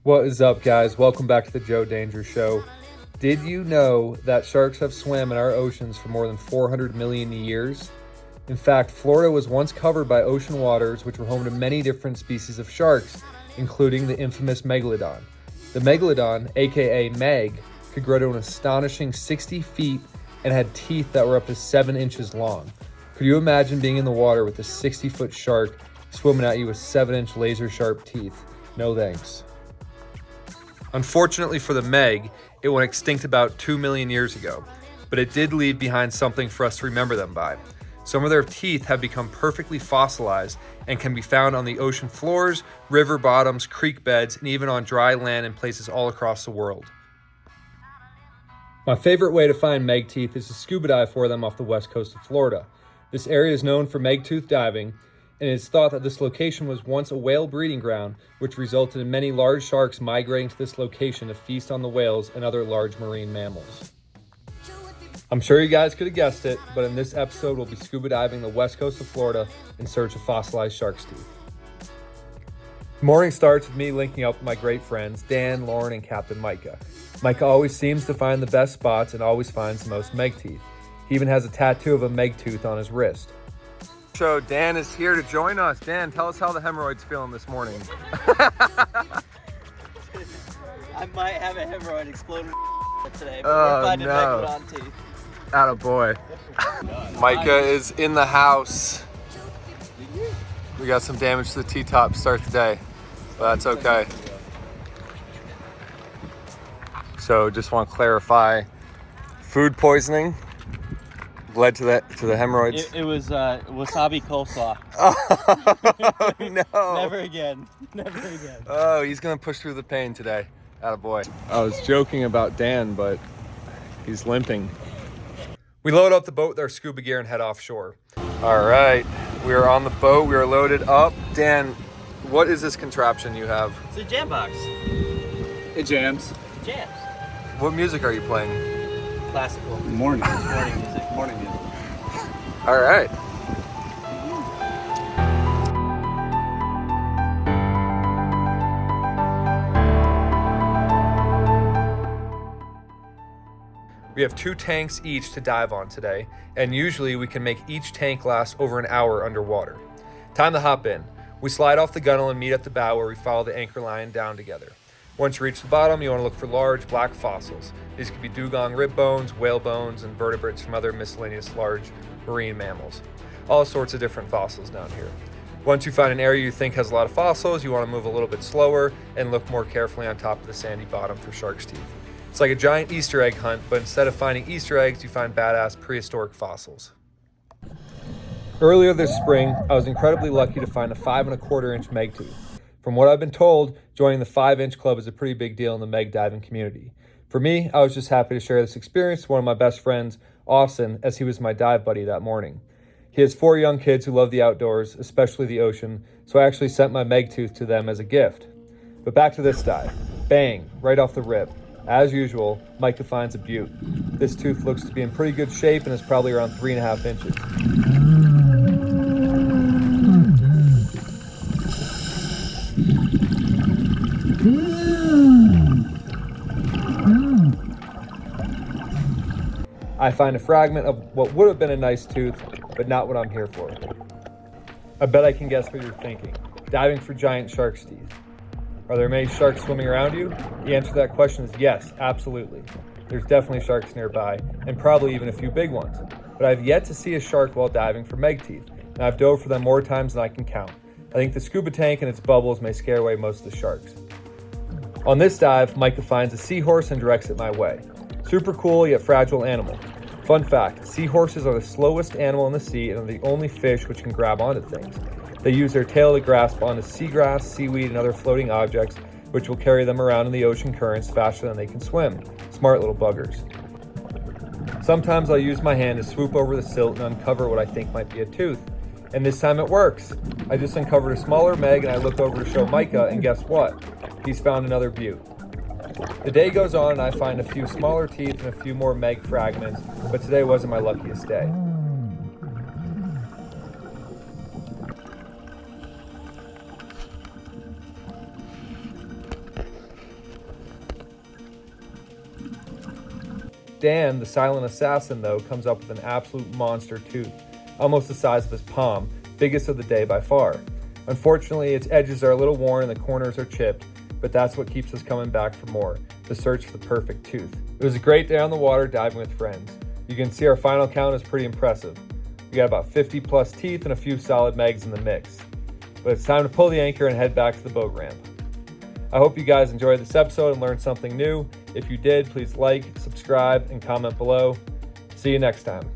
What is up, guys? Welcome back to the Joe Danger Show. Did you know that sharks have swam in our oceans for more than 400 million years? In fact, Florida was once covered by ocean waters, which were home to many different species of sharks, including the infamous Megalodon. The Megalodon, aka Meg, could grow to an astonishing 60 feet and had teeth that were up to 7 inches long. Could you imagine being in the water with a 60-foot shark swimming at you with 7-inch laser-sharp teeth? No thanks. Unfortunately for the Meg, it went extinct about 2 million years ago, but it did leave behind something for us to remember them by. Some of their teeth have become perfectly fossilized and can be found on the ocean floors, river bottoms, creek beds, and even on dry land in places all across the world. My favorite way to find Meg teeth is to scuba dive for them off the west coast of Florida. This area is known for Meg tooth diving, and it is thought that this location was once a whale breeding ground, which resulted in many large sharks migrating to this location to feast on the whales and other large marine mammals. I'm sure you guys could have guessed it, but in this episode we'll be scuba diving the west coast of Florida in search of fossilized shark's teeth. The morning starts with me linking up with my great friends Dan, Lauren, and Captain Micah. Micah always seems to find the best spots and always finds the most Meg teeth. He even has a tattoo of a Meg tooth on his wrist. So Dan is here to join us. Dan, tell us how the hemorrhoid's feeling this morning. I might have a hemorrhoid explode today, but we're finding Megalodon teeth. Attaboy. Micah is in the house. We got some damage to the T-top to start the day, but that's okay. So just want to clarify, food poisoning led to the hemorrhoids? It was wasabi coleslaw. Oh, no. Never again. Never again. Oh, he's going to push through the pain today. Attaboy. I was joking about Dan, but he's limping. We load up the boat with our scuba gear and head offshore. All right, we are on the boat. We are loaded up. Dan, what is this contraption you have? It's a jam box. It jams. Jams. What music are you playing? Classical. Morning. Morning music. Morning music. All right. We have 2 tanks each to dive on today, and usually we can make each tank last over an hour underwater. Time to hop in. We slide off the gunnel and meet at the bow where we follow the anchor line down together. Once you reach the bottom, you want to look for large black fossils. These could be dugong rib bones, whale bones, and vertebrates from other miscellaneous large marine mammals. All sorts of different fossils down here. Once you find an area you think has a lot of fossils, you want to move a little bit slower and look more carefully on top of the sandy bottom for shark's teeth. It's like a giant Easter egg hunt, but instead of finding Easter eggs, you find badass prehistoric fossils. Earlier this spring, I was incredibly lucky to find a 5 1/4 inch Meg tooth. From what I've been told, joining the 5-inch club is a pretty big deal in the Meg diving community. For me, I was just happy to share this experience with one of my best friends, Austin, as he was my dive buddy that morning. He has 4 young kids who love the outdoors, especially the ocean, so I actually sent my Meg tooth to them as a gift. But back to this dive. Bang, right off the rip. As usual, Micah finds a beaut. This tooth looks to be in pretty good shape and is probably around 3.5 inches. I find a fragment of what would have been a nice tooth, but not what I'm here for. I bet I can guess what you're thinking. Diving for giant shark's teeth. Are there many sharks swimming around you? The answer to that question is yes, absolutely. There's definitely sharks nearby, and probably even a few big ones. But I've yet to see a shark while diving for Meg teeth, and I've dove for them more times than I can count. I think the scuba tank and its bubbles may scare away most of the sharks. On this dive, Micah finds a seahorse and directs it my way. Super cool yet fragile animal. Fun fact, seahorses are the slowest animal in the sea and are the only fish which can grab onto things. They use their tail to grasp onto seagrass, seaweed, and other floating objects, which will carry them around in the ocean currents faster than they can swim. Smart little buggers. Sometimes I'll use my hand to swoop over the silt and uncover what I think might be a tooth. And this time it works. I just uncovered a smaller Meg and I look over to show Micah, and guess what? He's found another beaut. The day goes on and I find a few smaller teeth and a few more Meg fragments, but today wasn't my luckiest day. Dan, the silent assassin, though, comes up with an absolute monster tooth, almost the size of his palm, biggest of the day by far. Unfortunately, its edges are a little worn and the corners are chipped, but that's what keeps us coming back for more, the search for the perfect tooth. It was a great day on the water diving with friends. You can see our final count is pretty impressive. We got about 50 plus teeth and a few solid megs in the mix. But it's time to pull the anchor and head back to the boat ramp. I hope you guys enjoyed this episode and learned something new. If you did, please like, subscribe, and comment below. See you next time.